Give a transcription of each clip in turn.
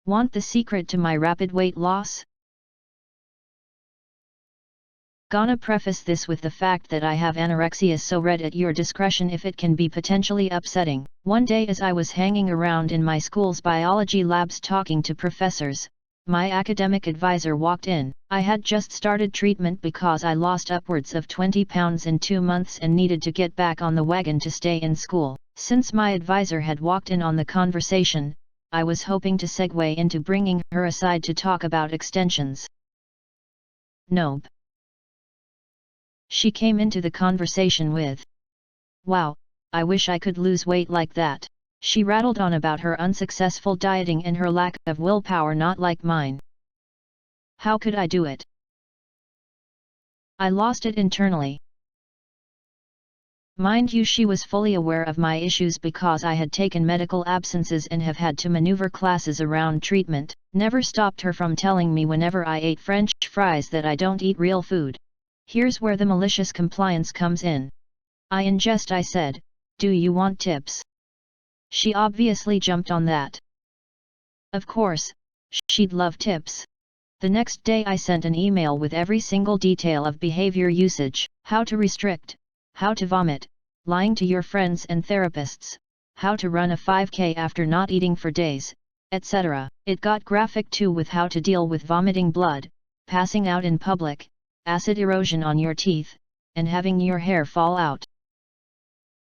Want the secret to my rapid weight loss? Gonna preface this with the fact that I have anorexia, so read at your discretion if it can be potentially upsetting. One day as I was hanging around in my school's biology labs talking to professors, my academic advisor walked in. I had just started treatment because I lost upwards of 20 pounds in 2 months and needed to get back on the wagon to stay in school. Since my advisor had walked in on the conversation, I was hoping to segue into bringing her aside to talk about extensions. Nope. She came into the conversation with, "Wow, I wish I could lose weight like that." She rattled on about her unsuccessful dieting and her lack of willpower, not like mine. How could I do it? I lost it internally. Mind you, she was fully aware of my issues because I had taken medical absences and have had to maneuver classes around treatment. Never stopped her from telling me whenever I ate French fries that I don't eat real food. Here's where the malicious compliance comes in. I ingest, I said, "Do you want tips?" She obviously jumped on that. Of course, she'd love tips. The next day I sent an email with every single detail of behavior usage, how to restrict, how to vomit, lying to your friends and therapists, how to run a 5K after not eating for days, etc. It got graphic too, with how to deal with vomiting blood, passing out in public, acid erosion on your teeth, and having your hair fall out.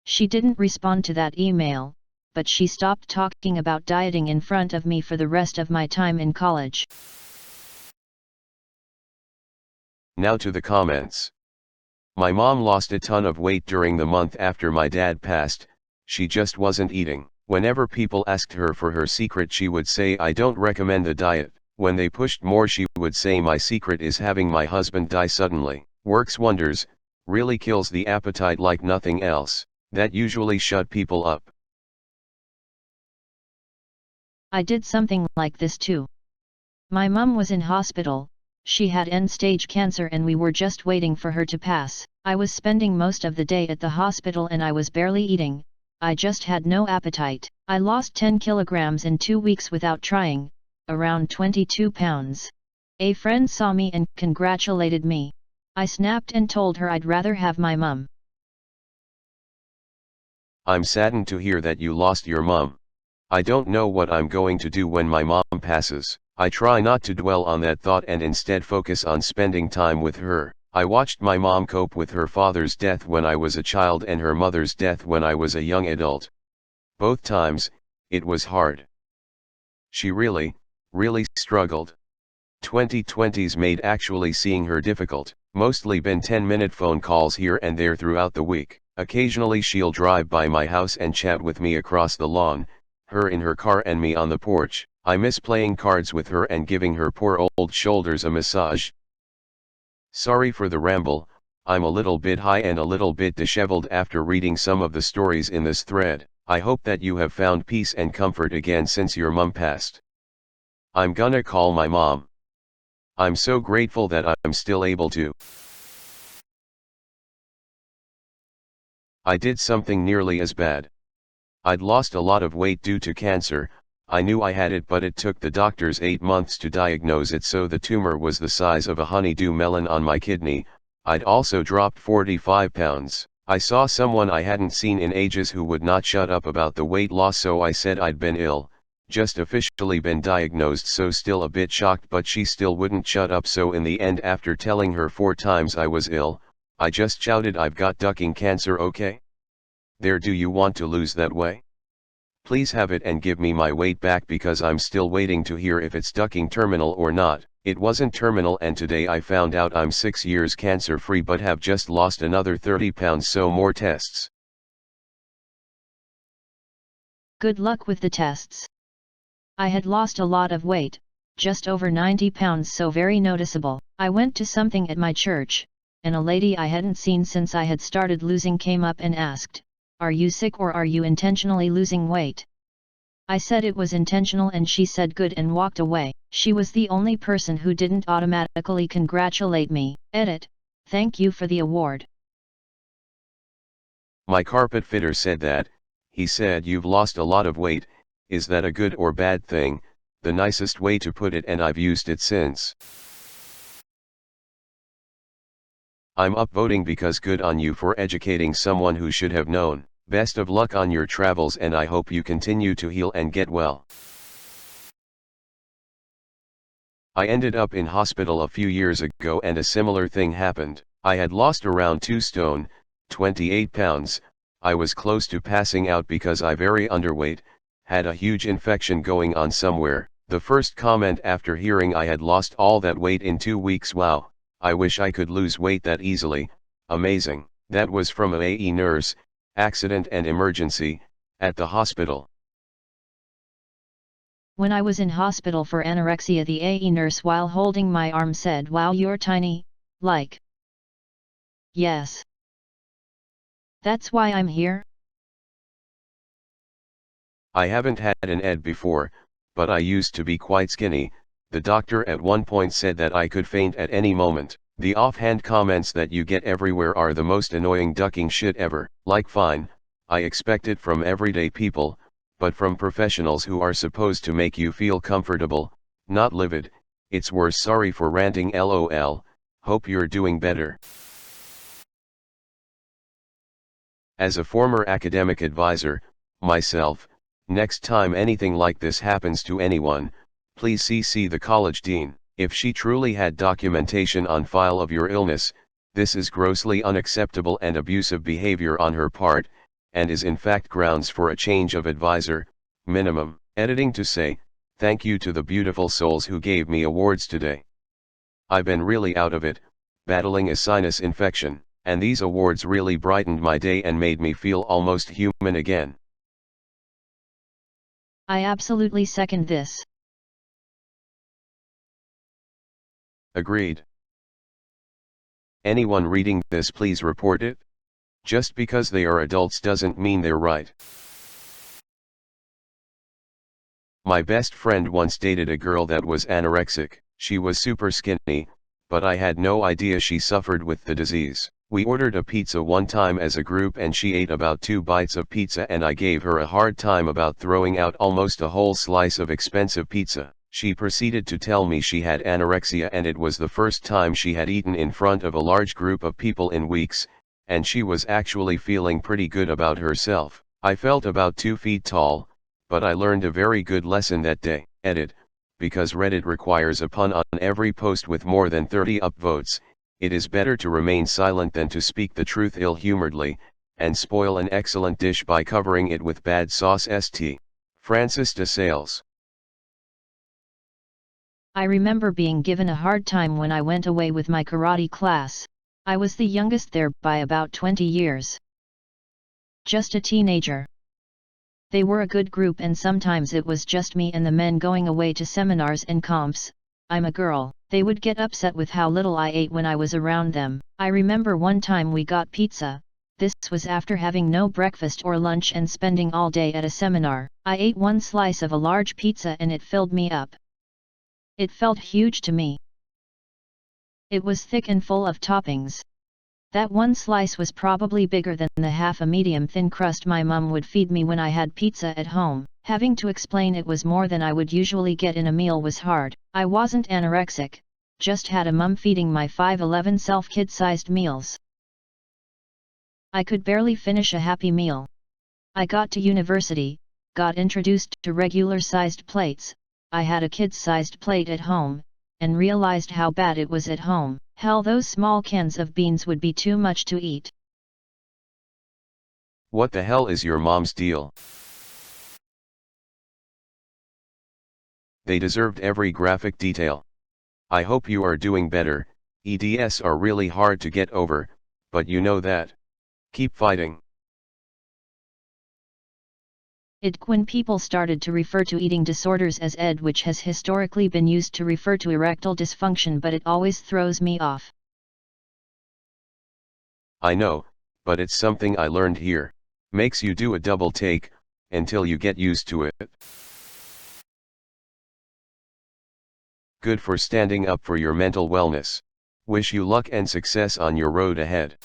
She didn't respond to that email, but she stopped talking about dieting in front of me for the rest of my time in college. Now to the comments. My mom lost a ton of weight during the month after my dad passed. She just wasn't eating. Whenever people asked her for her secret, she would say, "I don't recommend a diet." When they pushed more, she would say, "My secret is having my husband die suddenly. Works wonders, really kills the appetite like nothing else." That usually shut people up. I did something like this too. My mum was in hospital. She had end-stage cancer and we were just waiting for her to pass. I was spending most of the day at the hospital and I was barely eating. I just had no appetite. I lost 10 kilograms in 2 weeks without trying, around 22 pounds. A friend saw me and congratulated me. I snapped and told her I'd rather have my mum. I'm saddened to hear that you lost your mum. I don't know what I'm going to do when my mom passes. I try not to dwell on that thought and instead focus on spending time with her. I watched my mom cope with her father's death when I was a child and her mother's death when I was a young adult. Both times, it was hard. She really struggled. 2020's made actually seeing her difficult. Mostly been 10-minute phone calls here and there throughout the week. Occasionally she'll drive by my house and chat with me across the lawn, her in her car and me on the porch. I miss playing cards with her and giving her poor old shoulders a massage. Sorry for the ramble, I'm a little bit high and a little bit disheveled after reading some of the stories in this thread. I hope that you have found peace and comfort again since your mum passed. I'm gonna call my mom. I'm so grateful that I'm still able to. I did something nearly as bad. I'd lost a lot of weight due to cancer. I knew I had it, but it took the doctors 8 months to diagnose it, so the tumor was the size of a honeydew melon on my kidney. I'd also dropped 45 pounds. I saw someone I hadn't seen in ages who would not shut up about the weight loss, so I said I'd been ill, just officially been diagnosed, so still a bit shocked, but she still wouldn't shut up, so in the end, after telling her 4 times I was ill, I just shouted, "I've got ducking cancer, okay? There, do you want to lose that way? Please have it and give me my weight back, because I'm still waiting to hear if it's ducking terminal or not." It wasn't terminal, and today I found out I'm 6 years cancer free but have just lost another 30 pounds, so more tests. Good luck with the tests. I had lost a lot of weight, just over 90 pounds, so very noticeable. I went to something at my church, and a lady I hadn't seen since I had started losing came up and asked, "Are you sick or are you intentionally losing weight?" I said it was intentional and she said good and walked away. She was the only person who didn't automatically congratulate me. Edit, thank you for the award. My carpet fitter said that, he said, "You've lost a lot of weight, is that a good or bad thing?" the nicest way to put it, and I've used it since. I'm upvoting because good on you for educating someone who should have known. Best of luck on your travels, and I hope you continue to heal and get well. I ended up in hospital a few years ago and a similar thing happened. I had lost around 2 stone, 28 pounds, I was close to passing out because I very underweight, had a huge infection going on somewhere. The first comment after hearing I had lost all that weight in 2 weeks: wow, I wish I could lose weight that easily, amazing. That was from a AE nurse, accident and emergency, at the hospital. When I was in hospital for anorexia, the AE nurse, while holding my arm, said, "Wow, you're tiny, like." Yes. That's why I'm here. I haven't had an ED before, but I used to be quite skinny. The doctor at one point said that I could faint at any moment. The offhand comments that you get everywhere are the most annoying ducking shit ever. Like, fine, I expect it from everyday people, but from professionals who are supposed to make you feel comfortable, not livid, it's worse. Sorry for ranting, lol, hope you're doing better. As a former academic advisor, myself, next time anything like this happens to anyone, please CC the college dean. If she truly had documentation on file of your illness, this is grossly unacceptable and abusive behavior on her part, and is in fact grounds for a change of advisor, minimum. Editing to say, thank you to the beautiful souls who gave me awards today. I've been really out of it, battling a sinus infection, and these awards really brightened my day and made me feel almost human again. I absolutely second this. Agreed. Anyone reading this, please report it. Just because they are adults doesn't mean they're right. My best friend once dated a girl that was anorexic. She was super skinny, but I had no idea she suffered with the disease. We ordered a pizza one time as a group and she ate about 2 bites of pizza, and I gave her a hard time about throwing out almost a whole slice of expensive pizza. She proceeded to tell me she had anorexia and it was the first time she had eaten in front of a large group of people in weeks, and she was actually feeling pretty good about herself. I felt about 2 feet tall, but I learned a very good lesson that day. Edit, because Reddit requires a pun on every post with more than 30 upvotes, it is better to remain silent than to speak the truth ill-humoredly, and spoil an excellent dish by covering it with bad sauce. St. Francis de Sales. I remember being given a hard time when I went away with my karate class. I was the youngest there by about 20 years. Just a teenager. They were a good group, and sometimes it was just me and the men going away to seminars and comps. I'm a girl. They would get upset with how little I ate when I was around them. I remember one time we got pizza. This was after having no breakfast or lunch and spending all day at a seminar. I ate 1 slice of a large pizza and it filled me up. It felt huge to me. It was thick and full of toppings. That 1 slice was probably bigger than the half a medium thin crust my mum would feed me when I had pizza at home. Having to explain it was more than I would usually get in a meal was hard. I wasn't anorexic, just had a mum feeding my 5'11" self kid-sized meals. I could barely finish a happy meal. I got to university, got introduced to regular-sized plates. I had a kid-sized plate at home, and realized how bad it was at home. Hell, those small cans of beans would be too much to eat. What the hell is your mom's deal? They deserved every graphic detail. I hope you are doing better. EDS are really hard to get over, but you know that. Keep fighting. When people started to refer to eating disorders as ED, which has historically been used to refer to erectile dysfunction, but it always throws me off. I know, but it's something I learned here. Makes you do a double take, until you get used to it. Good for standing up for your mental wellness. Wish you luck and success on your road ahead.